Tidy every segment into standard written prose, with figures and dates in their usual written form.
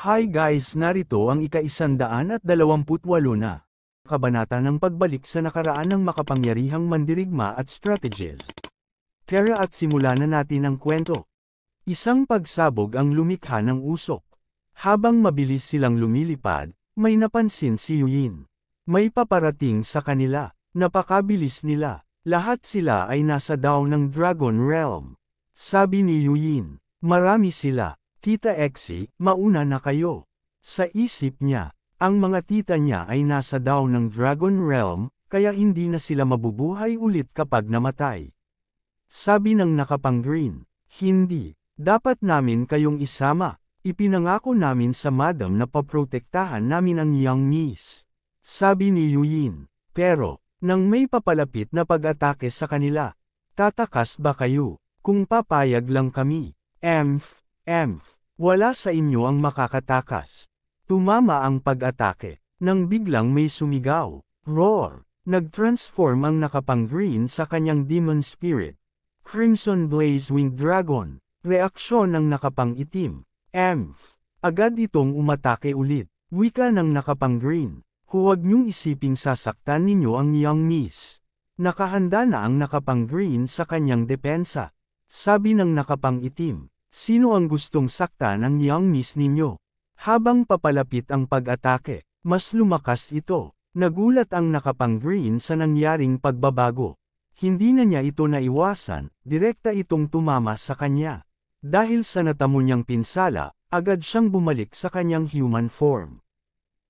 Hi guys, narito ang ika-128 na kabanata ng pagbalik sa nakaraan ng makapangyarihang mandirigma at strategies. Tara at simulan na natin ang kwento. Isang pagsabog ang lumikha ng usok. Habang mabilis silang lumilipad, may napansin si Yuyin. May paparating sa kanila. Napakabilis nila. Lahat sila ay nasa daw ng Dragon Realm. Sabi ni Yuyin, marami sila. Tita Exie, mauna na kayo. Sa isip niya, ang mga tita niya ay nasa daw ng Dragon Realm, kaya hindi na sila mabubuhay ulit kapag namatay. Sabi ng nakapang-green, hindi, dapat namin kayong isama. Ipinangako namin sa madam na paprotektahan namin ang young miss. Sabi ni Yuyin, pero, nang may papalapit na pag-atake sa kanila, tatakas ba kayo? Kung papayag lang kami. Wala sa inyo ang makakatakas. Tumama ang pag-atake. Nang biglang may sumigaw. Roar! Nag-transform ang nakapang-green sa kanyang demon spirit. Crimson Blaze Winged Dragon. Reaksyon ng nakapang-itim. Agad itong umatake ulit. Wika ng nakapang-green. Huwag niyong isiping sasaktan ninyo ang young miss. Nakahanda na ang nakapang-green sa kanyang depensa. Sabi ng nakapang-itim. Sino ang gustong saktan ng young miss ninyo? Habang papalapit ang pag-atake, mas lumakas ito. Nagulat ang nakapang-green sa nangyaring pagbabago. Hindi na niya ito naiwasan, direkta itong tumama sa kanya. Dahil sa natamo niyang pinsala, agad siyang bumalik sa kanyang human form.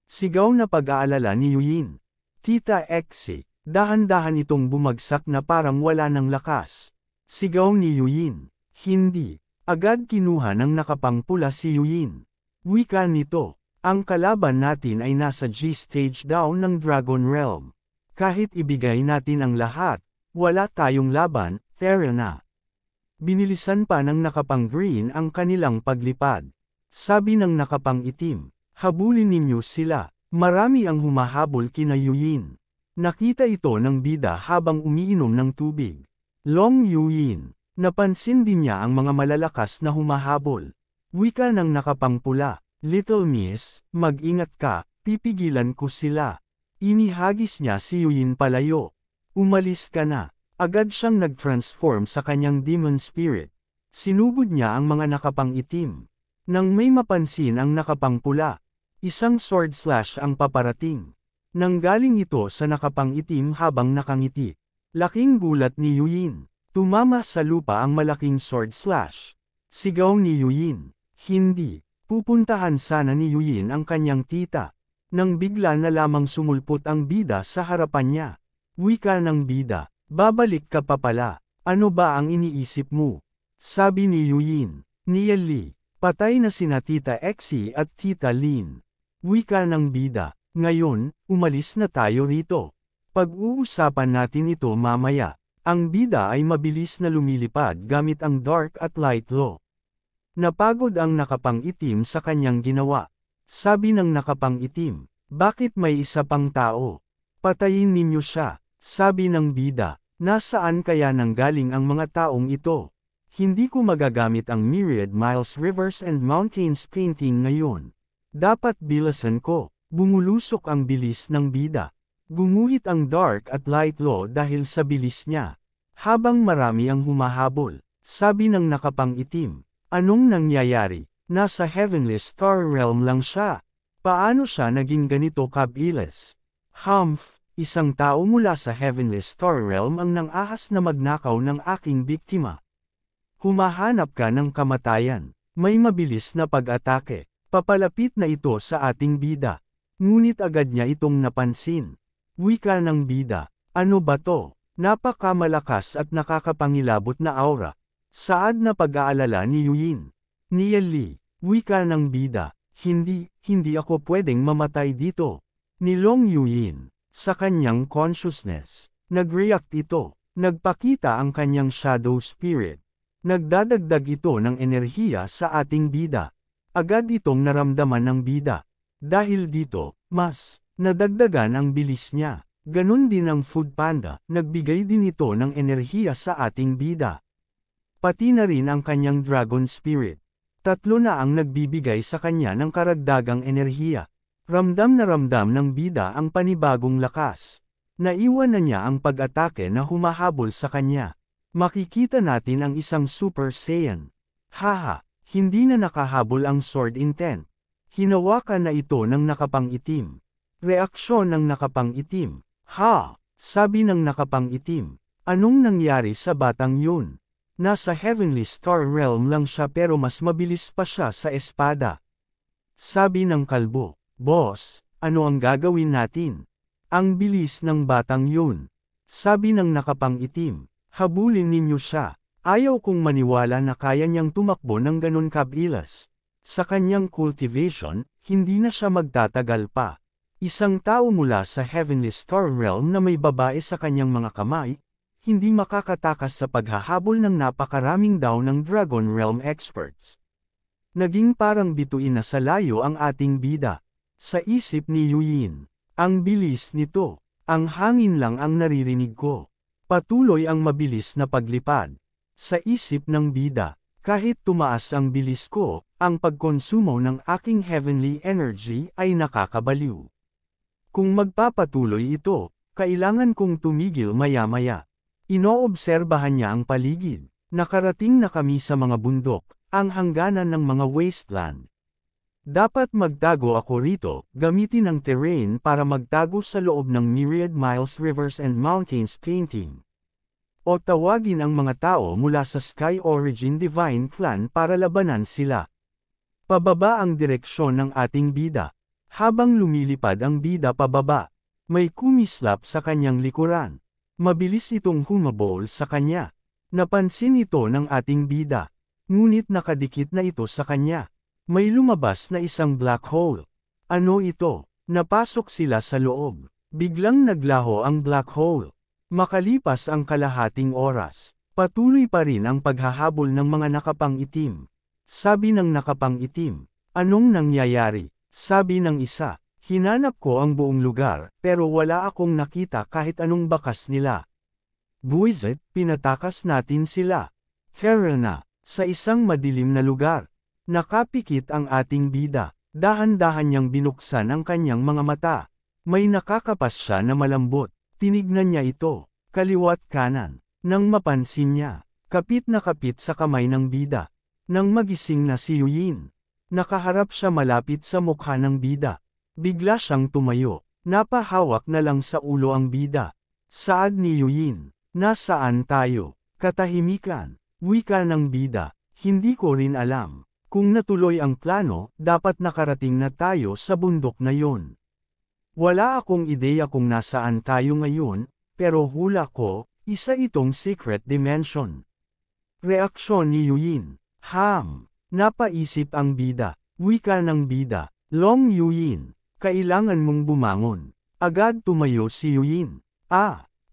Sigaw na pag-aalala ni Yuyin. Tita Exie, dahan-dahan itong bumagsak na parang wala ng lakas. Sigaw ni Yuyin. Hindi. Agad kinuha ng nakapangpula si Yuyin. Wika nito, ang kalaban natin ay nasa G-stage daw ng Dragon Realm. Kahit ibigay natin ang lahat, wala tayong laban, tara na. Binilisan pa ng nakapang-green ang kanilang paglipad. Sabi ng nakapang-itim, habulin ninyo sila, marami ang humahabol kina Yuyin. Nakita ito ng bida habang umiinom ng tubig. Long Yuyin. Napansin din niya ang mga malalakas na humahabol. Wika ng nakapangpula, Little Miss, mag-ingat ka, pipigilan ko sila. Inihagis niya si Yuyin palayo. Umalis ka na. Agad siyang nag-transform sa kanyang demon spirit. Sinugod niya ang mga nakapang-itim. Nang may mapansin ang nakapangpula, isang sword slash ang paparating. Nanggaling ito sa nakapang-itim habang nakangiti. Laking gulat ni Yuyin. Tumama sa lupa ang malaking sword slash. Sigaw ni Yuyin. Hindi. Pupuntahan sana ni Yuyin ang kanyang tita. Nang bigla na lamang sumulpot ang bida sa harapan niya. Wika ng bida. Babalik ka pa pala. Ano ba ang iniisip mo? Sabi ni Yuyin. Nieli. Patay na sina Tita Exie at Tita Lin. Wika ng bida. Ngayon, umalis na tayo rito. Pag-uusapan natin ito mamaya. Ang bida ay mabilis na lumilipad gamit ang dark at light law. Napagod ang nakapang-itim sa kanyang ginawa. Sabi ng nakapang-itim, bakit may isa pang tao? Patayin ninyo siya. Sabi ng bida, nasaan kaya nanggaling ang mga taong ito? Hindi ko magagamit ang Myriad Miles Rivers and Mountains painting ngayon. Dapat bilasan ko. Bumulusok ang bilis ng bida. Gumuhit ang dark at light law dahil sa bilis niya. Habang marami ang humahabol, sabi ng nakapang-itim, anong nangyayari? Nasa Heavenly Star Realm lang siya. Paano siya naging ganito kabilis? Isang tao mula sa Heavenly Star Realm ang nang-ahas na magnakaw ng aking biktima. Humahanap ka ng kamatayan. May mabilis na pag-atake. Papalapit na ito sa ating bida. Ngunit agad niya itong napansin. Wika ng bida, ano ba to? Napakamalakas at nakakapangilabot na aura. Saad na pag-aalala ni Yuyin. Nieli, wika ng bida, hindi ako pwedeng mamatay dito. Ni Long Yuyin, sa kanyang consciousness, nag-react ito, nagpakita ang kanyang shadow spirit. Nagdadagdag ito ng enerhiya sa ating bida. Agad itong naramdaman ng bida. Dahil dito, mas nadagdagan ang bilis niya. Ganon din ang Food Panda, nagbigay din ito ng enerhiya sa ating bida. Pati na rin ang kanyang Dragon Spirit. Tatlo na ang nagbibigay sa kanya ng karagdagang enerhiya. Ramdam na ramdam ng bida ang panibagong lakas. Naiwan na niya ang pag-atake na humahabol sa kanya. Makikita natin ang isang Super Saiyan. Haha, hindi na nakahabol ang Sword Intent. Hinawakan na ito ng nakapang-itim. Reaksyon ng nakapang-itim. Ha! Sabi ng nakapang-itim. Anong nangyari sa batang yun? Nasa Heavenly Star Realm lang siya pero mas mabilis pa siya sa espada. Sabi ng kalbo. Boss, ano ang gagawin natin? Ang bilis ng batang yun. Sabi ng nakapang-itim. Habulin ninyo siya. Ayaw kong maniwala na kaya niyang tumakbo ng ganun kabilis. Sa kanyang cultivation, hindi na siya magtatagal pa. Isang tao mula sa Heavenly Star Realm na may babae sa kanyang mga kamay, hindi makakatakas sa paghahabol ng napakaraming daw ng Dragon Realm experts. Naging parang bituin na sa layo ang ating bida. Sa isip ni Yuyin, ang bilis nito, ang hangin lang ang naririnig ko. Patuloy ang mabilis na paglipad. Sa isip ng bida, kahit tumaas ang bilis ko, ang pagkonsumo ng aking heavenly energy ay nakakabaliw. Kung magpapatuloy ito, kailangan kong tumigil maya-maya. Inoobserbahan niya ang paligid. Nakarating na kami sa mga bundok, ang hangganan ng mga wasteland. Dapat magtago ako rito, gamitin ang terrain para magtago sa loob ng Myriad Miles Rivers and Mountains painting. O tawagin ang mga tao mula sa Sky Origin Divine Clan para labanan sila. Pababa ang direksyon ng ating bida. Habang lumilipad ang bida pababa, may kumislap sa kanyang likuran. Mabilis itong humabol sa kanya. Napansin ito ng ating bida. Ngunit nakadikit na ito sa kanya. May lumabas na isang black hole. Ano ito? Napasok sila sa loob. Biglang naglaho ang black hole. Makalipas ang kalahating oras, patuloy pa rin ang paghahabol ng mga nakapang-itim. Sabi ng nakapang-itim, anong nangyayari? Sabi ng isa, hinanap ko ang buong lugar, pero wala akong nakita kahit anong bakas nila. Buwisit, pinatakas natin sila. Feral na, sa isang madilim na lugar. Nakapikit ang ating bida. Dahan-dahan niyang binuksan ang kanyang mga mata. May nakakapas siya na malambot. Tinignan niya ito, kaliwat kanan. Nang mapansin niya, kapit na kapit sa kamay ng bida. Nang magising na si Yuyin, nakaharap siya malapit sa mukha ng bida. Bigla siyang tumayo. Napahawak na lang sa ulo ang bida. Saad ni Yuyin, nasaan tayo? Katahimikan. Wika ng bida, hindi ko rin alam. Kung natuloy ang plano, dapat nakarating na tayo sa bundok na yon. Wala akong ideya kung nasaan tayo ngayon, pero hula ko, isa itong secret dimension. Reaksyon ni Yuyin. Napaisip ang bida. Wika ng bida. Long Yuyin, kailangan mong bumangon. Agad tumayo si Yuyin.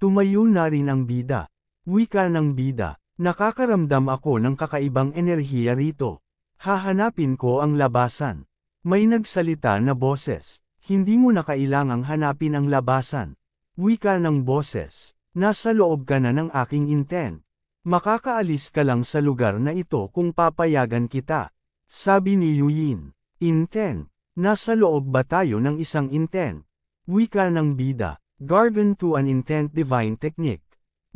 Tumayo na rin ang bida. Wika ng bida. Nakakaramdam ako ng kakaibang enerhiya rito. Hahanapin ko ang labasan. May nagsalita na boses. Hindi mo na kailangang hanapin ang labasan. Wika ng boses. Nasa loob ka na ng aking intent. Makakaalis ka lang sa lugar na ito kung papayagan kita. Sabi ni Yuyin. Intent. Nasa loob ba tayo ng isang intent? Wika ng bida. Garden to an intent divine technique.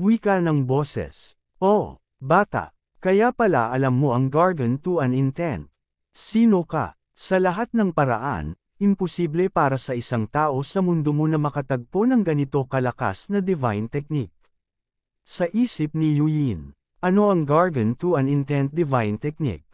Wika ng boses. Oh, bata. Kaya pala alam mo ang garden to an intent. Sino ka? Sa lahat ng paraan, imposible para sa isang tao sa mundo mo na makatagpo ng ganito kalakas na divine technique. Sa isip ni Yuyin, ano ang garden to an intent divine technique?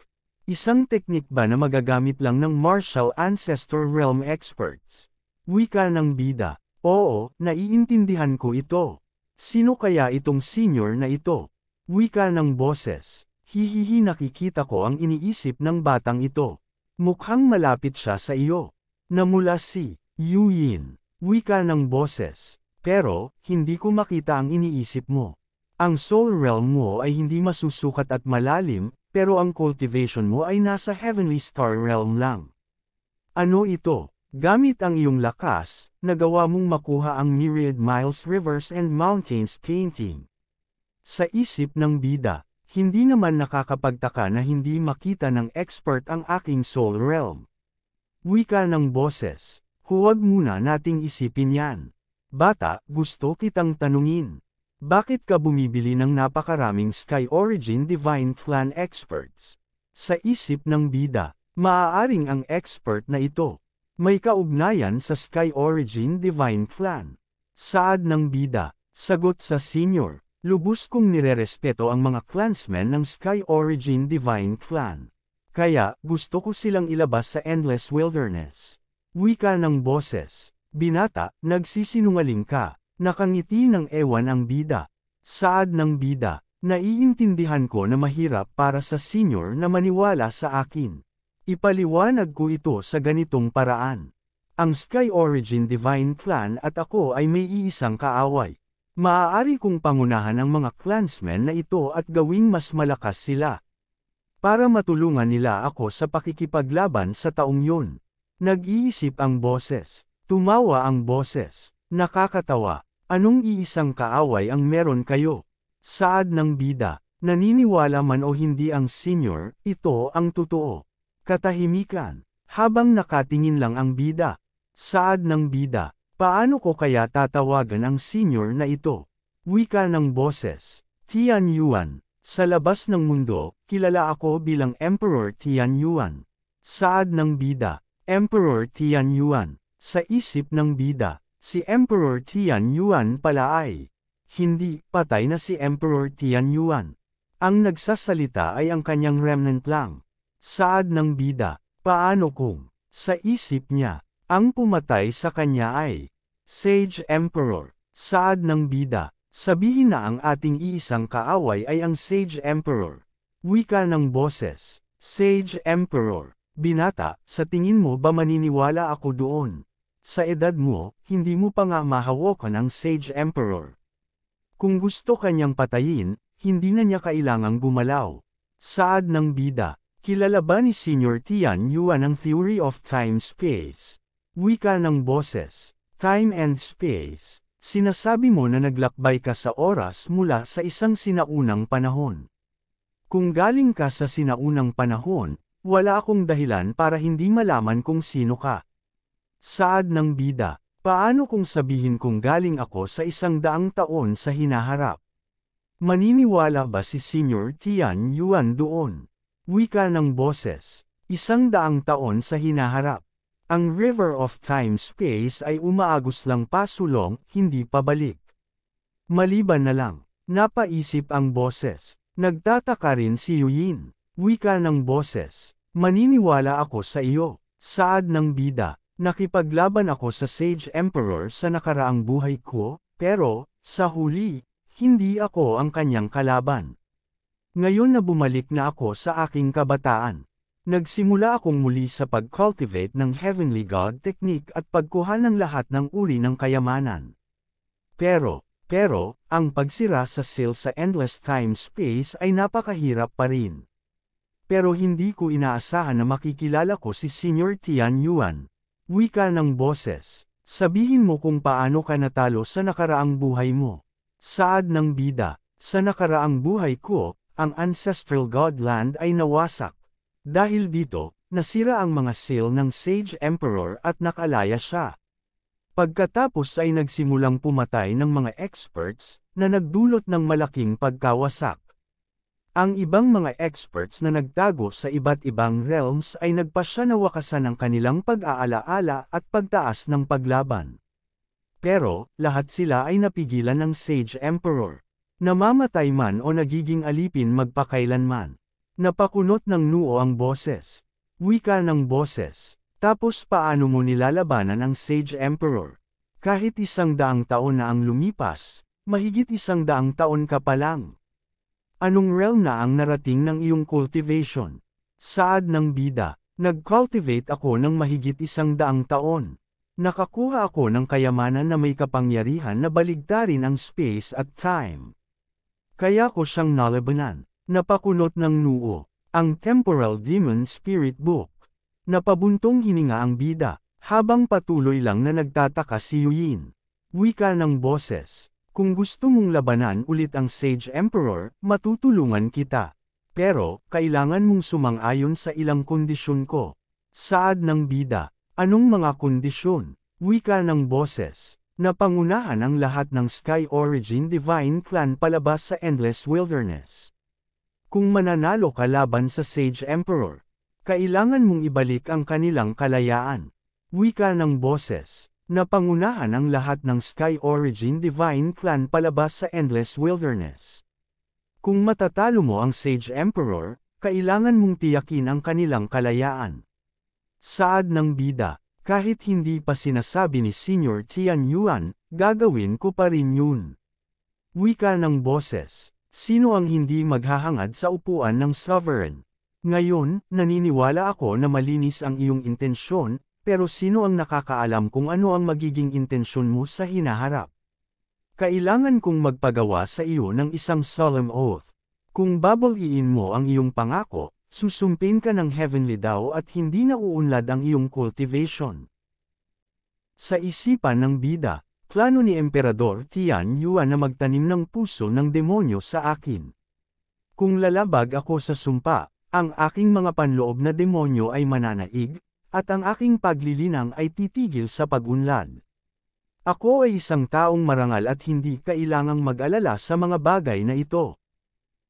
Isang teknik ba na magagamit lang ng martial ancestor realm experts? Wika ng bida. Oo, naiintindihan ko ito. Sino kaya itong senior na ito? Wika ng boses. Hihihi, nakikita ko ang iniisip ng batang ito. Mukhang malapit siya sa iyo. Namula si Yuyin. Wika ng boses. Pero, hindi ko makita ang iniisip mo. Ang soul realm mo ay hindi masusukat at malalim, pero ang cultivation mo ay nasa heavenly star realm lang. Ano ito? Gamit ang iyong lakas, nagawa mong makuha ang Myriad Miles Rivers and Mountains painting. Sa isip ng bida, Hindi naman nakakapagtaka na hindi makita ng expert ang aking soul realm. Wika ng boses. Huwag muna nating isipin yan. Bata, gusto kitang tanungin. Bakit ka bumibili ng napakaraming Sky Origin Divine Clan experts? Sa isip ng bida, maaaring ang expert na ito may kaugnayan sa Sky Origin Divine Clan. Saad ng bida, sagot sa senior, lubos kong nirerespeto ang mga clansmen ng Sky Origin Divine Clan. Kaya, gusto ko silang ilabas sa Endless Wilderness. Wika ng boses. Binata, nagsisinungaling ka. Nakangiti ng ewan ang bida. Saad ng bida, naiintindihan ko na mahirap para sa senior na maniwala sa akin. Ipaliwanag ko ito sa ganitong paraan. Ang Sky Origin Divine Clan at ako ay may iisang kaaway. Maaari kong pangunahan ang mga clansmen na ito at gawing mas malakas sila. Para matulungan nila ako sa pakikipaglaban sa taong yun. Nag-iisip ang boses. Tumawa ang boses. Nakakatawa. Anong iisang kaaway ang meron kayo? Saad ng bida. Naniniwala man o hindi ang senior, ito ang totoo. Katahimikan. Habang nakatingin lang ang bida. Saad ng bida. Paano ko kaya tatawagan ang senior na ito? Wika ng boses. Tian Yuan. Sa labas ng mundo, kilala ako bilang Emperor Tian Yuan. Saad ng bida. Emperor Tian Yuan. Sa isip ng bida, si Emperor Tian Yuan pala ay hindi patay na si Emperor Tian Yuan. Ang nagsasalita ay ang kanyang remnant lang. Saad ng bida, paano kung, sa isip niya, ang pumatay sa kanya ay Sage Emperor. Saad ng bida, sabihin na ang ating iisang kaaway ay ang Sage Emperor. Wika ng boses, Sage Emperor. Binata, sa tingin mo ba maniniwala ako doon? Sa edad mo, hindi mo pa nga mahawakan ang Sage Emperor. Kung gusto kanyang patayin, hindi na niya kailangang gumalaw. Saad ng bida, kilala ba ni Senior Tian Yuan ang Theory of Time-Space? Wika ng boses, Time and Space. Sinasabi mo na naglakbay ka sa oras mula sa isang sinaunang panahon. Kung galing ka sa sinaunang panahon, wala akong dahilan para hindi malaman kung sino ka. Saad ng bida, paano kung sabihin kung galing ako sa 100 taon sa hinaharap? Maniniwala ba si Senior Tian Yuan doon? Wika ng boses, 100 taon sa hinaharap. Ang River of Time-Space ay umaagos lang pasulong, hindi pabalik. Maliban na lang, napaisip ang boses. Nagtataka rin si Yuyin. Wika ng boses. Maniniwala ako sa iyo. Saad ng bida. Nakipaglaban ako sa Sage Emperor sa nakaraang buhay ko, pero, sa huli, hindi ako ang kanyang kalaban. Ngayon na bumalik na ako sa aking kabataan. Nagsimula akong muli sa pag-cultivate ng Heavenly God technique at pagkuha ng lahat ng uri ng kayamanan. Pero, ang pagsira sa seal sa Endless Time-Space ay napakahirap pa rin. Pero hindi ko inaasahan na makikilala ko si Senior Tian Yuan. Wika ng boses, sabihin mo kung paano ka natalo sa nakaraang buhay mo. Saad ng bida, sa nakaraang buhay ko, ang Ancestral Godland ay nawasak. Dahil dito, nasira ang mga seal ng Sage Emperor at nakalaya siya. Pagkatapos ay nagsimulang pumatay ng mga experts, na nagdulot ng malaking pagkawasak. Ang ibang mga experts na nagtago sa iba't ibang realms ay nagpasya na wakasan ang kanilang pag-aalaala at pagtaas ng paglaban. Pero, lahat sila ay napigilan ng Sage Emperor. Namamatay man o nagiging alipin magpakailanman. Napakunot ng noo ang boses. Wika ng boses. Tapos paano mo nilalabanan ang Sage Emperor? Kahit 100 taon na ang lumipas, mahigit 100 taon ka pa lang. Anong realm na ang narating ng iyong cultivation? Saad ng bida, nag-cultivate ako ng mahigit 100 taon. Nakakuha ako ng kayamanan na may kapangyarihan na baligtarin ang space at time. Kaya ko siyang nalabanan. Napakunot ng noo. Ang Temporal Demon Spirit Book. Napabuntong hininga ang bida, habang patuloy lang na nagtataka si Yuyin. Wika ng boses. Kung gusto mong labanan ulit ang Sage Emperor, matutulungan kita. Pero, kailangan mong sumang-ayon sa ilang kondisyon ko. Saad ng bida. Anong mga kondisyon? Wika ng boses. Na pangunahan ang lahat ng Sky Origin Divine Clan palabas sa Endless Wilderness. Kung mananalo ka laban sa Sage Emperor, kailangan mong ibalik ang kanilang kalayaan. Wika ng boses. Na pangunahan ang lahat ng Sky Origin Divine Clan palabas sa Endless Wilderness. Kung matatalo mo ang Sage Emperor, kailangan mong tiyakin ang kanilang kalayaan. Saad ng bida, kahit hindi pa sinasabi ni Senior Tian Yuan, gagawin ko pa rin yun. Wika ng boses, sino ang hindi maghahangad sa upuan ng Sovereign? Ngayon, naniniwala ako na malinis ang iyong intensyon, pero sino ang nakakaalam kung ano ang magiging intensyon mo sa hinaharap? Kailangan kong magpagawa sa iyo ng isang solemn oath. Kung babaliin mo ang iyong pangako, susumpin ka ng heavenly daw at hindi na uunlad ang iyong cultivation. Sa isipan ng bida, plano ni Emperador Tian Yuan na magtanim ng puso ng demonyo sa akin. Kung lalabag ako sa sumpa, ang aking mga panloob na demonyo ay mananaig, at ang aking paglilinang ay titigil sa pag-unlad. Ako ay isang taong marangal at hindi kailangang mag-alala sa mga bagay na ito.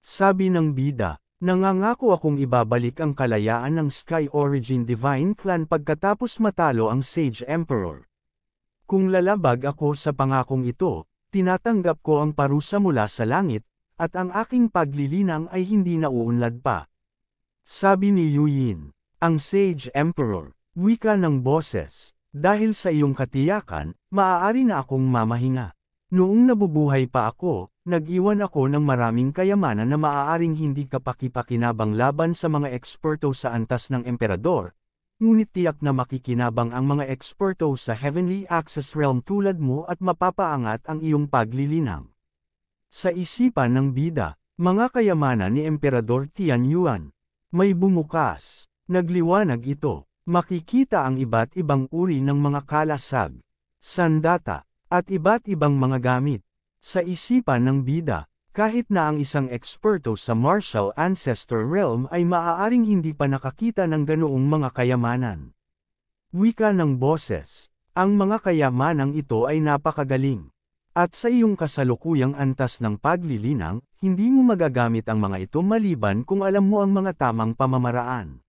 Sabi ng bida, nangangako akong ibabalik ang kalayaan ng Sky Origin Divine Clan pagkatapos matalo ang Sage Emperor. Kung lalabag ako sa pangakong ito, tinatanggap ko ang parusa mula sa langit, at ang aking paglilinang ay hindi nauunlad pa. Sabi ni Yu Yin, ang Sage Emperor, wika ng boses, dahil sa iyong katiyakan, maaari na akong mamahinga. Noong nabubuhay pa ako, nag-iwan ako ng maraming kayamanan na maaaring hindi kapaki-pakinabang laban sa mga eksperto sa antas ng emperador, ngunit tiyak na makikinabang ang mga eksperto sa Heavenly Access Realm tulad mo at mapapaangat ang iyong paglilinang. Sa isipan ng bida, mga kayamanan ni Emperador Tian Yuan, may bumukas. Nagliwanag ito, makikita ang iba't ibang uri ng mga kalasag, sandata, at iba't ibang mga gamit. Sa isipan ng bida, kahit na ang isang eksperto sa Martial Ancestor Realm ay maaaring hindi pa nakakita ng ganoong mga kayamanan. Wika ng boses, ang mga kayamanang ito ay napakagaling. At sa iyong kasalukuyang antas ng paglilinang, hindi mo magagamit ang mga ito maliban kung alam mo ang mga tamang pamamaraan.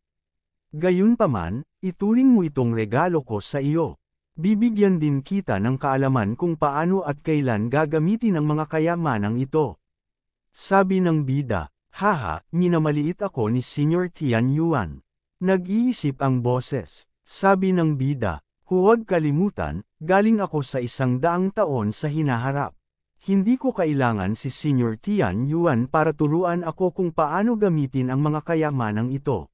Gayunpaman, ituring mo itong regalo ko sa iyo. Bibigyan din kita ng kaalaman kung paano at kailan gagamitin ang mga kayamanang ito. Sabi ng bida, haha, minamaliit ako ni Senior Tian Yuan. Nag-iisip ang boses. Sabi ng bida, huwag kalimutan, galing ako sa 100 taon sa hinaharap. Hindi ko kailangan si Senior Tian Yuan para turuan ako kung paano gamitin ang mga kayamanang ito.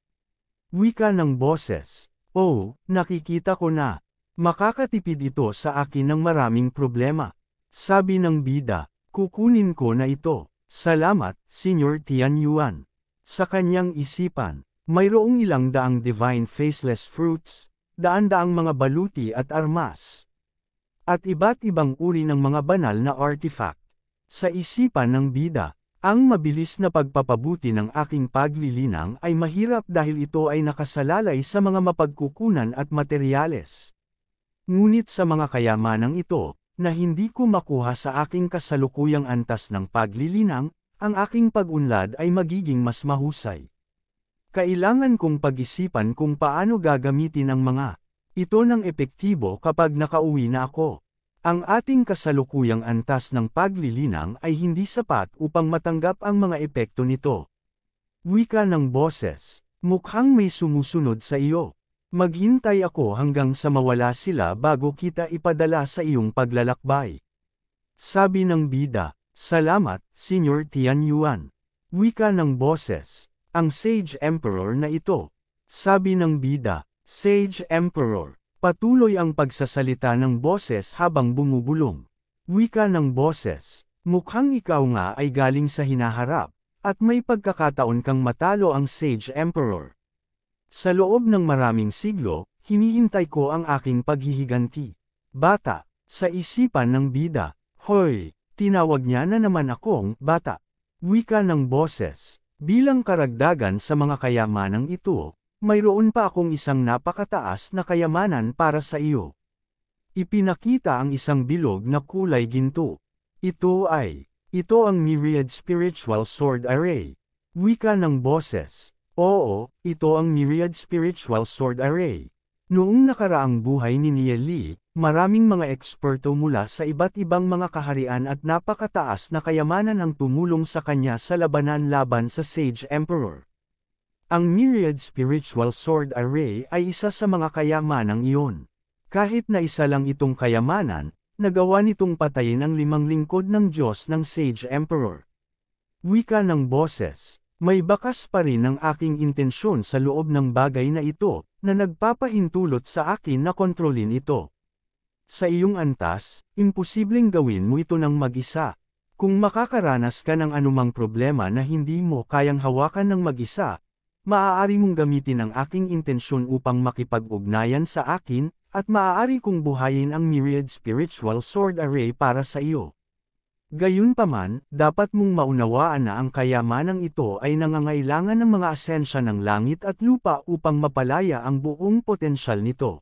Wika ng boses. Oh, nakikita ko na. Makakatipid ito sa akin ng maraming problema. Sabi ng bida, kukunin ko na ito. Salamat, Senior Tian Yuan. Sa kanyang isipan, mayroong ilang daang divine faceless fruits, daan-daang mga baluti at armas. At iba't ibang uri ng mga banal na artifact. Sa isipan ng bida, ang mabilis na pagpapabuti ng aking paglilinang ay mahirap dahil ito ay nakasalalay sa mga mapagkukunan at materyales. Ngunit sa mga kayamanang ito, na hindi ko makuha sa aking kasalukuyang antas ng paglilinang, ang aking pag-unlad ay magiging mas mahusay. Kailangan kong pag-isipan kung paano gagamitin ang mga ito ng epektibo kapag nakauwi na ako. Ang ating kasalukuyang antas ng paglilinang ay hindi sapat upang matanggap ang mga epekto nito. Wika ng boses, mukhang may sumusunod sa iyo. Maghintay ako hanggang sa mawala sila bago kita ipadala sa iyong paglalakbay. Sabi ng bida, salamat, Senior Tian Yuan. Wika ng boses, ang Sage Emperor na ito. Sabi ng bida, Sage Emperor. Patuloy ang pagsasalita ng boses habang bumubulong. Wika ng boses, mukhang ikaw nga ay galing sa hinaharap, at may pagkakataon kang matalo ang Sage Emperor. Sa loob ng maraming siglo, hinihintay ko ang aking paghihiganti. Bata, sa isipan ng bida, hoy, Tinawag niya na naman akong bata. Wika ng boses. Bilang karagdagan sa mga kayamanang ito, mayroon pa akong isang napakataas na kayamanan para sa iyo. Ipinakita ang isang bilog na kulay ginto. Ito ang Myriad Spiritual Sword Array. Wika ng boses. Oo, ito ang Myriad Spiritual Sword Array. Noong nakaraang buhay ni Nieli, maraming mga eksperto mula sa iba't ibang mga kaharian at napakataas na kayamanan ang tumulong sa kanya sa labanan laban sa Sage Emperor. Ang Myriad Spiritual Sword Array ay isa sa mga kayamanang iyon. Kahit na isa lang itong kayamanan, nagawa nitong patayin ang 5 lingkod ng Diyos ng Sage Emperor. Wika ng boses. May bakas pa rin ang aking intensyon sa loob ng bagay na ito, na nagpapahintulot sa akin na kontrolin ito. Sa iyong antas, imposibleng gawin mo ito ng mag-isa. Kung makakaranas ka ng anumang problema na hindi mo kayang hawakan ng mag-isa, maaari mong gamitin ang aking intensyon upang makipag-ugnayan sa akin, at maaari kong buhayin ang Myriad Spiritual Sword Array para sa iyo. Gayunpaman, dapat mong maunawaan na ang kayamanang ito ay nangangailangan ng mga asensya ng langit at lupa upang mapalaya ang buong potensyal nito.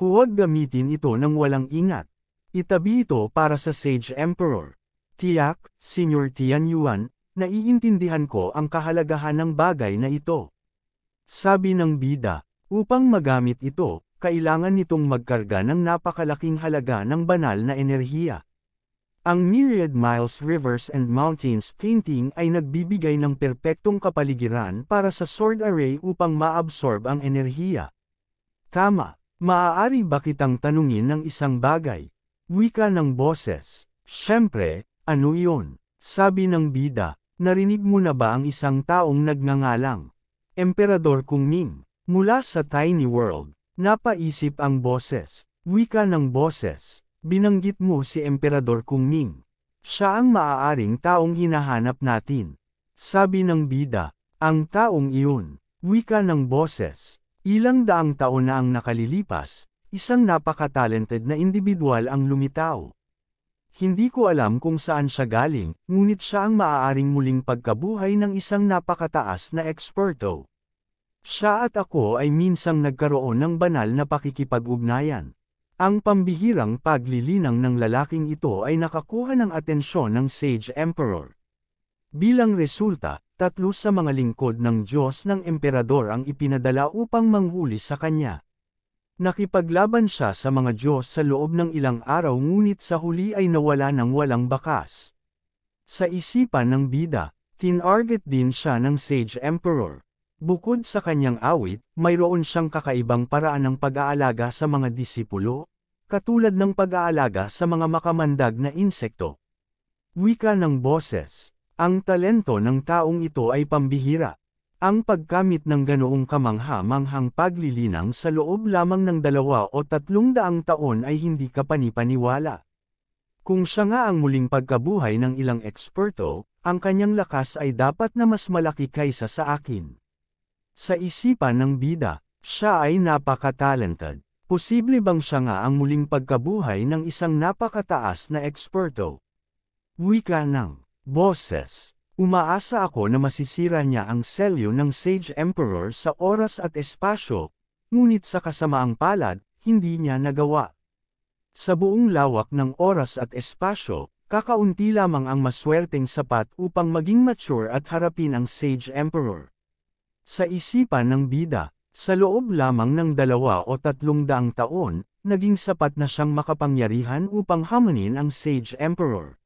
Huwag gamitin ito ng walang ingat. Itabi ito para sa Sage Emperor. Tiyak, Senior Tian Yuan, naiintindihan ko ang kahalagahan ng bagay na ito. Sabi ng bida, upang magamit ito, kailangan nitong magkarga ng napakalaking halaga ng banal na enerhiya. Ang Myriad Miles Rivers and Mountains painting ay nagbibigay ng perpektong kapaligiran para sa sword array upang maabsorb ang enerhiya. Tama, maaari ba kitang tanungin ng isang bagay? Wika ng boses. Siyempre, ano iyon? Sabi ng bida, narinig mo na ba ang isang taong nagngangalang Emperador Kung Ming? Mula sa Tiny World. Napaisip ang boses. Wika ng boses. Binanggit mo si Emperador Kung Ming. Siya ang maaaring taong hinahanap natin. Sabi ng bida, ang taong iyon. Wika ng boses. Ilang daang taon na ang nakalilipas, isang napaka-talented na individual ang lumitaw. Hindi ko alam kung saan siya galing, ngunit siya ang maaaring muling pagkabuhay ng isang napakataas na eksperto. Siya at ako ay minsang nagkaroon ng banal na pakikipag-ugnayan. Ang pambihirang paglilinang ng lalaking ito ay nakakuha ng atensyon ng Sage Emperor. Bilang resulta, 3 sa mga lingkod ng Diyos ng Emperador ang ipinadala upang manghuli sa kanya. Nakipaglaban siya sa mga Diyos sa loob ng ilang araw ngunit sa huli ay nawala ng walang bakas. Sa isipan ng bida, tinarget din siya ng Sage Emperor. Bukod sa kanyang awit, mayroon siyang kakaibang paraan ng pag-aalaga sa mga disipulo, katulad ng pag-aalaga sa mga makamandag na insekto. Wika ng boses. Ang talento ng taong ito ay pambihira. Ang pagkamit ng ganoong kamangha-manghang paglilinang sa loob lamang ng 2 o 300 taon ay hindi kapanipaniwala. Kung siya nga ang muling pagkabuhay ng ilang eksperto, ang kanyang lakas ay dapat na mas malaki kaysa sa akin. Sa isipan ng bida, siya ay napaka-talented. Posible bang siya nga ang muling pagkabuhay ng isang napakataas na eksperto? Wika ng boses. Umaasa ako na masisira niya ang selyo ng Sage Emperor sa oras at espasyo, ngunit sa kasamaang palad, hindi niya nagawa. Sa buong lawak ng oras at espasyo, kakaunti lamang ang maswerteng sapat upang maging mature at harapin ang Sage Emperor. Sa isipan ng bida, sa loob lamang ng 2 o 300 taon, naging sapat na siyang makapangyarihan upang hamunin ang Sage Emperor.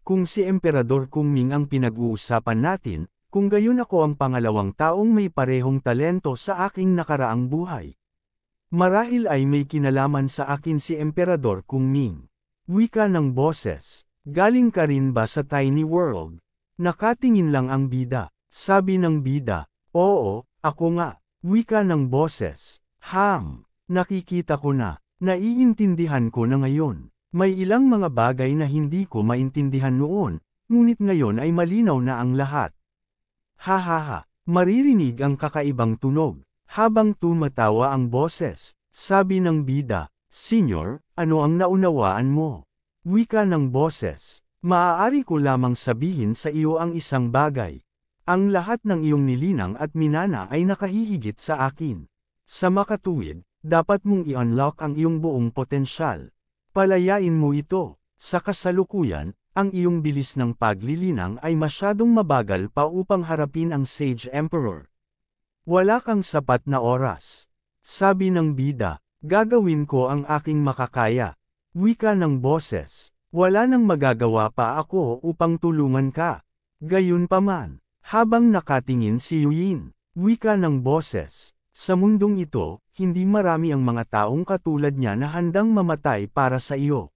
Kung si Emperador Kung Ming ang pinag-uusapan natin, kung gayon ako ang pangalawang taong may parehong talento sa aking nakaraang buhay. Marahil ay may kinalaman sa akin si Emperador Kung Ming. Wika ng boses. Galing ka rin ba sa Tiny World? Nakatingin lang ang bida. Sabi ng bida. Oo, ako nga. Wika ng boses. Nakikita ko na. Naiintindihan ko na ngayon. May ilang mga bagay na hindi ko maintindihan noon, ngunit ngayon ay malinaw na ang lahat. Hahaha, maririnig ang kakaibang tunog. Habang tumatawa ang boses, sabi ng bida, Senyor, ano ang naunawaan mo? Wika ng boses. Maaari ko lamang sabihin sa iyo ang isang bagay. Ang lahat ng iyong nilinang at minana ay nakahihigit sa akin. Sa makatuwid, dapat mong i-unlock ang iyong buong potensyal. Palayain mo ito. Sa kasalukuyan, ang iyong bilis ng paglilinang ay masyadong mabagal pa upang harapin ang Sage Emperor. Wala kang sapat na oras. Sabi ng bida, gagawin ko ang aking makakaya. Wika ng boses, wala nang magagawa pa ako upang tulungan ka. Gayunpaman, habang nakatingin si Yuyin, wika ng boses, sa mundong ito, hindi marami ang mga taong katulad niya na handang mamatay para sa iyo.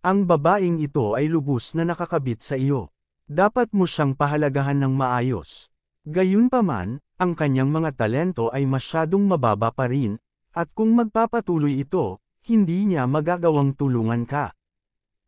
Ang babaeng ito ay lubos na nakakabit sa iyo. Dapat mo siyang pahalagahan ng maayos. Gayunpaman, ang kanyang mga talento ay masyadong mababa pa rin, at kung magpapatuloy ito, hindi niya magagawang tulungan ka.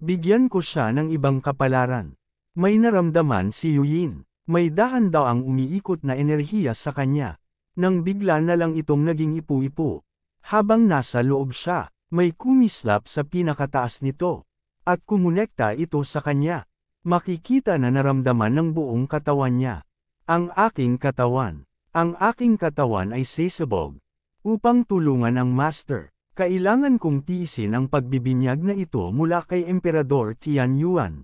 Bigyan ko siya ng ibang kapalaran. May naramdaman si Yuyin. May dahan daw ang umiikot na enerhiya sa kanya. Nang bigla na lang itong naging ipu-ipu. Habang nasa loob siya, may kumislap sa pinakataas nito. At kumonekta ito sa kanya. Makikita na naramdaman ng buong katawan niya. Ang aking katawan. Ang aking katawan ay sesabog. Upang tulungan ang master, kailangan kong tiisin ang pagbibinyag na ito mula kay Emperador Tianyuan.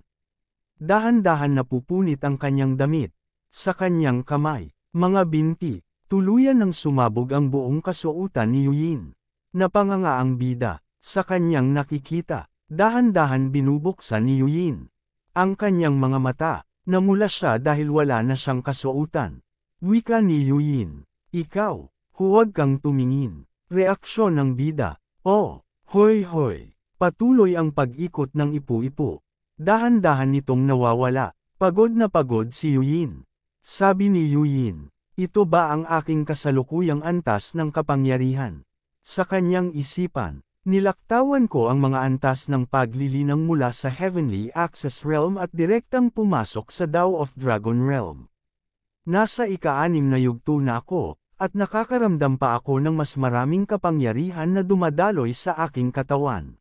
Dahan-dahan na pupunit ang kanyang damit. Sa kanyang kamay, mga binti, tuluyan ng sumabog ang buong kasuotan ni Yuyin. Napanganga ang bida, sa kanyang nakikita. Dahan-dahan binubuksan ni Yuyin. Ang kanyang mga mata, namula siya dahil wala na siyang kasuotan. Wika ni Yuyin. Ikaw, huwag kang tumingin. Reaksyon ng bida. Oh, hoy hoy. Patuloy ang pag-ikot ng ipu-ipu. Dahan-dahan nitong nawawala. Pagod na pagod si Yuyin. Sabi ni Yuyin, ito ba ang aking kasalukuyang antas ng kapangyarihan? Sa kanyang isipan, nilaktawan ko ang mga antas ng paglilinang mula sa Heavenly Access Realm at direktang pumasok sa Dao of Dragon Realm. Nasa ika-6 na yugto na ako, at nakakaramdam pa ako ng mas maraming kapangyarihan na dumadaloy sa aking katawan.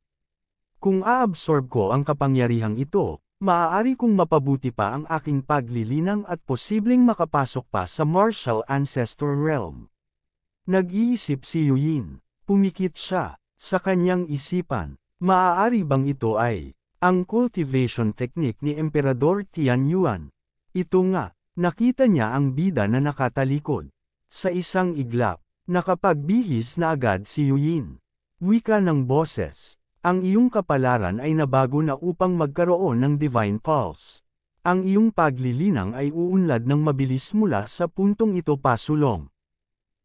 Kung aabsorb ko ang kapangyarihang ito, maaari kong mapabuti pa ang aking paglilinang at posibleng makapasok pa sa Martial Ancestor Realm. Nag-iisip si Yuyin. Pumikit siya. Sa kanyang isipan, maaari bang ito ay ang cultivation technique ni Emperador Tianyuan? Ito nga, nakita niya ang bida na nakatalikod. Sa isang iglap, nakapagbihis na agad si Yuyin. Wika ng boses, ang iyong kapalaran ay nabago na upang magkaroon ng Divine Pulse. Ang iyong paglilinang ay uunlad ng mabilis mula sa puntong ito pasulong.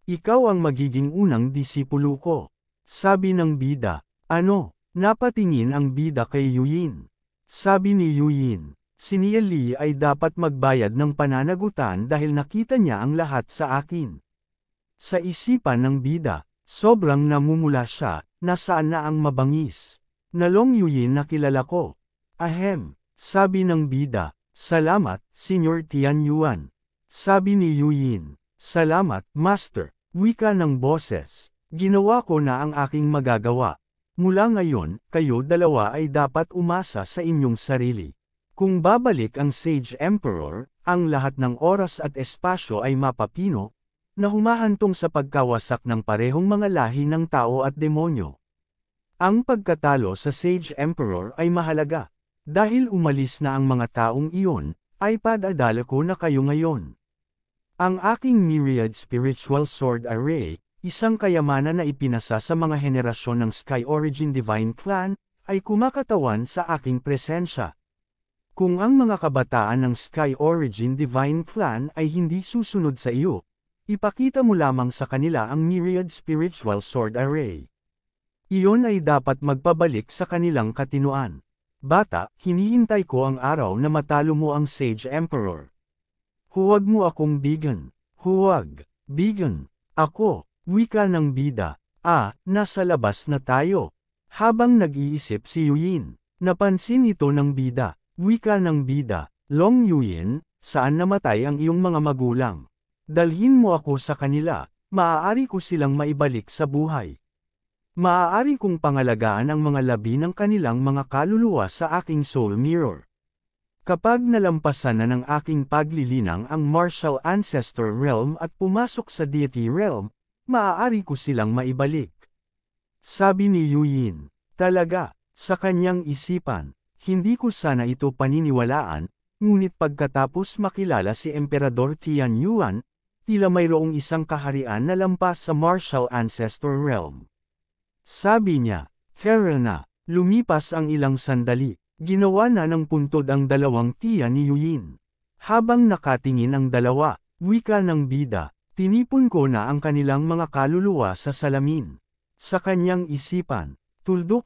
Ikaw ang magiging unang disipulo ko. Sabi ng bida. Ano? Napatingin ang bida kay Yuyin. Sabi ni Yuyin, si Nia Li ay dapat magbayad ng pananagutan dahil nakita niya ang lahat sa akin. Sa isipan ng bida, sobrang namumula siya, nasaan na ang mabangis. Nalong Yuyin na kilala ko. Ahem, sabi ng bida, salamat, Senior Tianyuan. Sabi ni Yuyin, salamat, Master, wika ng boses. Ginawa ko na ang aking magagawa. Mula ngayon, kayo dalawa ay dapat umasa sa inyong sarili. Kung babalik ang Sage Emperor, ang lahat ng oras at espasyo ay mapapino, na humahantong sa pagkawasak ng parehong mga lahi ng tao at demonyo. Ang pagkatalo sa Sage Emperor ay mahalaga. Dahil umalis na ang mga taong iyon, ay padadala ko na kayo ngayon. Ang aking Myriad Spiritual Sword Array, isang kayamanan na ipinasa sa mga henerasyon ng Sky Origin Divine Clan, ay kumakatawan sa aking presensya. Kung ang mga kabataan ng Sky Origin Divine Clan ay hindi susunod sa iyo, ipakita mo lamang sa kanila ang Myriad Spiritual Sword Array. Iyon ay dapat magpabalik sa kanilang katinuan. Bata, hinihintay ko ang araw na matalo mo ang Sage Emperor. Huwag mo akong bigan. Huwag, bigan. Ako. Wika ng bida. Nasa labas na tayo. Habang nag-iisip si Yuyin, napansin ito ng bida. Wika ng bida. Long Yuyin, saan namatay ang iyong mga magulang? Dalhin mo ako sa kanila, maaari ko silang maibalik sa buhay. Maaari kong pangalagaan ang mga labi ng kanilang mga kaluluwa sa aking soul mirror. Kapag nalampasan na ng aking paglilinang ang martial ancestor realm at pumasok sa deity realm, maaari ko silang maibalik. Sabi ni Yuyin. Talaga, sa kanyang isipan, hindi ko sana ito paniniwalaan, ngunit pagkatapos makilala si Emperador Tian Yuan, tila mayroong isang kaharian na lampas sa martial ancestor realm. Sabi niya, "Tara na." Lumipas ang ilang sandali, ginawa na ng puntod ang dalawang tiyan ni Yuyin. Habang nakatingin ang dalawa, wika ng bida, tinipon ko na ang kanilang mga kaluluwa sa salamin. Sa kanyang isipan, tuldok,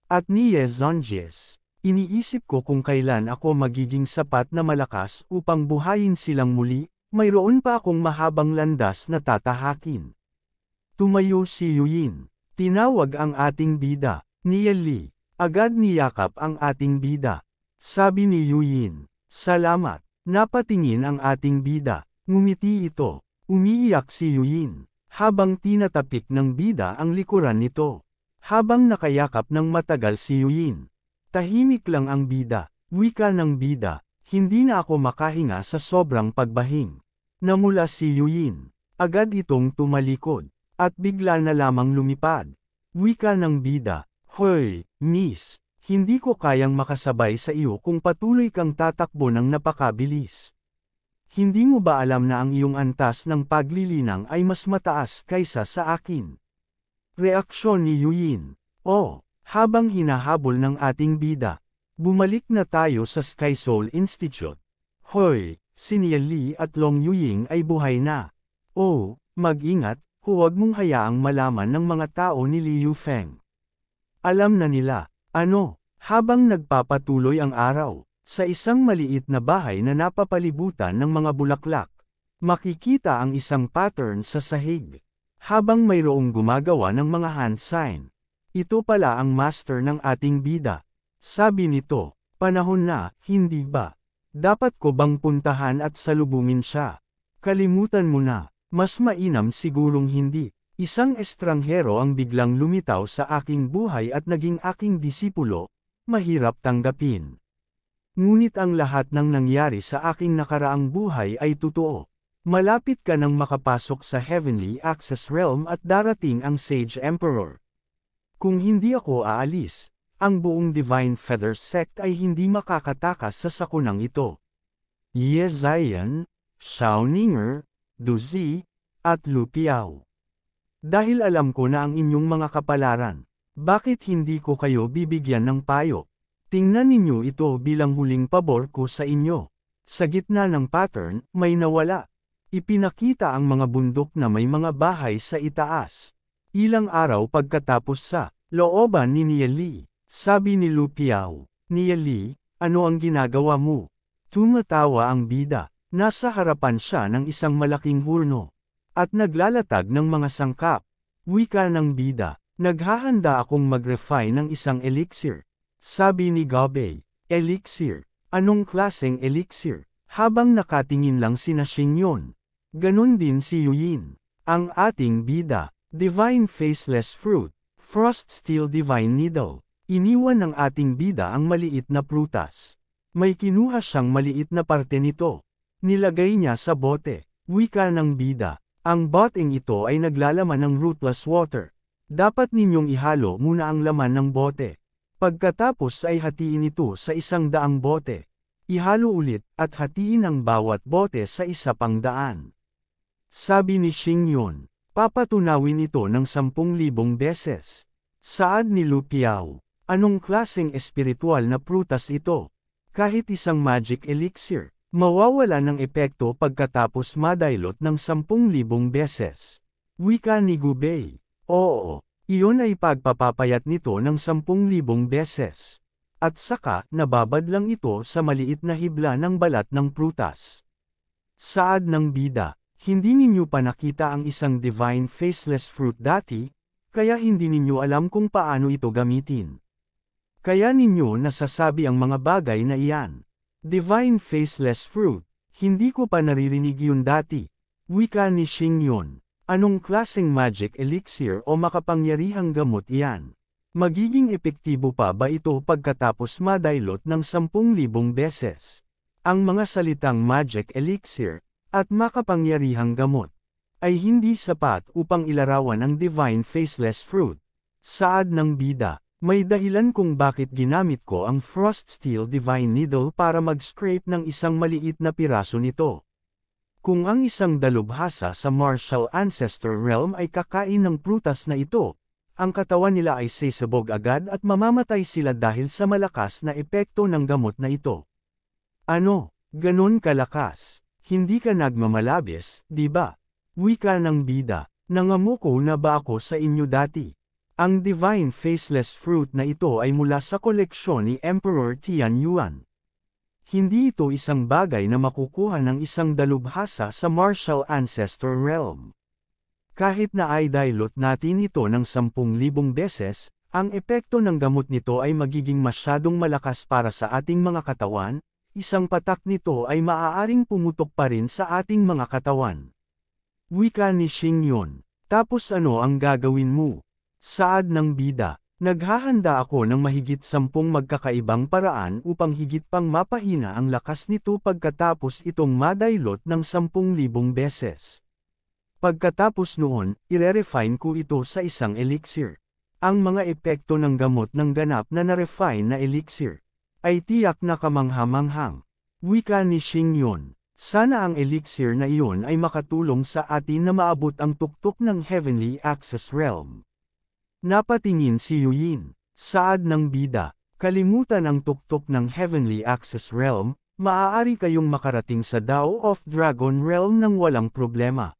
at ni Zonjes. Iniisip ko kung kailan ako magiging sapat na malakas upang buhayin silang muli, mayroon pa akong mahabang landas na tatahakin. Tumayo si Yuyin. Tinawag ang ating bida, ni Li. Agad niyakap ang ating bida. Sabi ni Yuyin, "Salamat." Napatingin ang ating bida. Ngumiti ito. Umiiyak si Yuyin, habang tinatapik ng bida ang likuran nito. Habang nakayakap ng matagal si Yuyin. Tahimik lang ang bida. Wika ng bida, "Hindi na ako makahinga sa sobrang pagbahing." Namula si Yuyin. Agad itong tumalikod. At bigla na lamang lumipad. Wika ng bida, "Hoy, miss, hindi ko kayang makasabay sa iyo kung patuloy kang tatakbo ng napakabilis. Hindi mo ba alam na ang iyong antas ng paglilinang ay mas mataas kaysa sa akin?" Reaksyon ni Yuyin. "Oh." Habang hinahabol ng ating bida, bumalik na tayo sa Sky Soul Institute. Hoy, si Li at Long Yuying ay buhay na. Oh, mag-ingat. Huwag mong hayaang malaman ng mga tao ni Liu Feng. Alam na nila, ano, habang nagpapatuloy ang araw, sa isang maliit na bahay na napapalibutan ng mga bulaklak, makikita ang isang pattern sa sahig. Habang mayroong gumagawa ng mga hand sign. Ito pala ang master ng ating bida. Sabi nito, "Panahon na, hindi ba? Dapat ko bang puntahan at salubungin siya? Kalimutan mo na. Mas mainam sigurong hindi." Isang estranghero ang biglang lumitaw sa aking buhay at naging aking disipulo, mahirap tanggapin. Ngunit ang lahat ng nangyari sa aking nakaraang buhay ay totoo. Malapit ka nang makapasok sa Heavenly Access Realm at darating ang Sage Emperor. Kung hindi ako aalis, ang buong Divine Feather Sect ay hindi makakatakas sa sakunang ito. Ye Zion, Xiaoninger, Duzi, at Lu Piao. Dahil alam ko na ang inyong mga kapalaran, bakit hindi ko kayo bibigyan ng payo? Tingnan ninyo ito bilang huling pabor ko sa inyo. Sa gitna ng pattern, may nawala. Ipinakita ang mga bundok na may mga bahay sa itaas. Ilang araw pagkatapos sa looban ni Li, sabi ni Lu Piao, "Li, ano ang ginagawa mo?" Tumatawa ang bida. Nasa harapan siya ng isang malaking hurno. At naglalatag ng mga sangkap. Wika ng bida, "Naghahanda akong mag-refine ng isang elixir." Sabi ni Gobei, "Elixir? Anong klaseng elixir?" Habang nakatingin lang sina Xingyon. Ganon din si Yuyin. Ang ating bida, Divine Faceless Fruit, Frost Steel Divine Needle. Iniwan ng ating bida ang maliit na prutas. May kinuha siyang maliit na parte nito. Nilagay niya sa bote. Wika ng bida. Ang boteng ito ay naglalaman ng rootless water. Dapat ninyong ihalo muna ang laman ng bote. Pagkatapos ay hatiin ito sa 100 bote. Ihalo ulit at hatiin ang bawat bote sa 100. Sabi ni Xingyon, papatunawin ito ng 10,000 beses. Saad ni Lu Piao, "Anong klaseng espiritual na prutas ito? Kahit isang magic elixir, mawawala ng epekto pagkatapos madailot ng 10,000 beses." Wika ni Gubei, "Oo, iyon ay pagpapapayat nito ng 10,000 beses. At saka, nababad lang ito sa maliit na hibla ng balat ng prutas." Saad ng bida, "Hindi ninyo pa nakita ang isang divine faceless fruit dati, kaya hindi ninyo alam kung paano ito gamitin. Kaya ninyo nasasabi ang mga bagay na iyan. Divine faceless fruit, hindi ko pa naririnig yun dati." Wika ni Xingyon, "Anong klaseng magic elixir o makapangyarihang gamot iyan? Magiging epektibo pa ba ito pagkatapos madaylot ng 10,000 beses? Ang mga salitang magic elixir, at makapangyarihang gamot, ay hindi sapat upang ilarawan ang divine faceless fruit. Saad ng bida, may dahilan kung bakit ginamit ko ang Frost Steel Divine Needle para mag-scrape ng isang maliit na piraso nito. Kung ang isang dalubhasa sa Martial Ancestor Realm ay kakain ng prutas na ito, ang katawan nila ay sasabog agad at mamamatay sila dahil sa malakas na epekto ng gamot na ito. Ano, ganon kalakas? Hindi ka nagmamalabis, di ba? Wika ng bida, nangamuko na ba ako sa inyo dati? Ang Divine Faceless Fruit na ito ay mula sa koleksyon ni Emperor Tianyuan. Hindi ito isang bagay na makukuha ng isang dalubhasa sa Martial Ancestor Realm. Kahit na ay dilute natin ito ng 10,000 beses, ang epekto ng gamot nito ay magiging masyadong malakas para sa ating mga katawan, isang patak nito ay maaaring pumutok pa rin sa ating mga katawan. Wika ni Xingyun. Tapos ano ang gagawin mo? Saad ng bida. Naghahanda ako ng mahigit 10 magkakaibang paraan upang higit pang mapahina ang lakas nito pagkatapos itong madaylot ng 10,000 beses. Pagkatapos noon, ire-refine ko ito sa isang elixir. Ang mga epekto ng gamot ng ganap na na-refine na elixir ay tiyak na kamangha-manghang. Wika ni Xingyun. Sana ang elixir na iyon ay makatulong sa atin na maabot ang tuktok ng Heavenly Access Realm. Napatingin si Yuyin. Saad ng bida. Kalimutan ang tuktok ng Heavenly Access Realm, maaari kayong makarating sa Dao of Dragon Realm ng walang problema.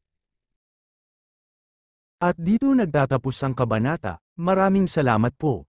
At dito nagtatapos ang kabanata. Maraming salamat po.